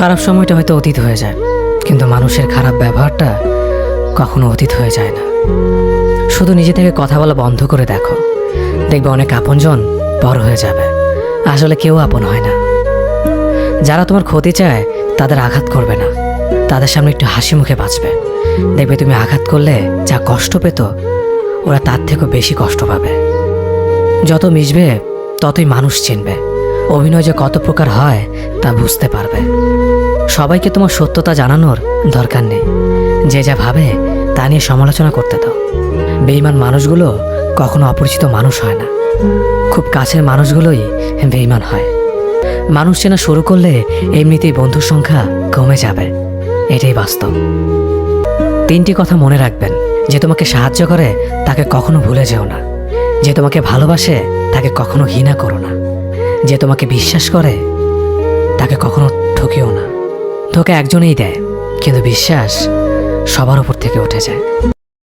খারাপ সময়টা হয়তো অতীত হয়ে যায়, কিন্তু মানুষের খারাপ ব্যবহারটা কখনো অতীত হয়ে যায় না। শুধু নিজে থেকে কথা বলা বন্ধ করে দেখো, দেখবে অনেক আপনজন বড় হয়ে যাবে। আসলে কেউ আপন হয় না। যারা তোমার ক্ষতি চায় তাদের আঘাত করবে না, তাদের সামনে একটু হাসি মুখে বাঁচবে। দেখবে তুমি আঘাত করলে যা কষ্ট পেত, ওরা তার থেকেও বেশি কষ্ট পাবে। যত মিশবে ততই মানুষ চিনবে, অভিনয় যে কত প্রকার হয় তা বুঝতে পারবে। সবাইকে তোমার সত্যতা জানানোর দরকার নেই, যে যা ভাবে তা নিয়ে সমালোচনা করতে দাও। বেঈমান মানুষগুলো কখনো অপরিচিত মানুষ হয় না, খুব কাছের মানুষগুলোই বেঈমান হয়। মানুষ চেনা শুরু করলে এমনিতেই বন্ধুর সংখ্যা কমে যাবে, এটাই বাস্তব। 3টি কথা মনে রাখবেন: যে তোমাকে সাহায্য করে তাকে কখনো ভুলে যেও না, যে তোমাকে ভালোবাসে তাকে কখনো ঘৃণা করো না, যে তোমাকে বিশ্বাস করে তাকে কখনো ঠকিও না। ধোঁকা একজনেই দেয়, কিন্তু বিশ্বাস সবার উপর থেকে উঠে যায়।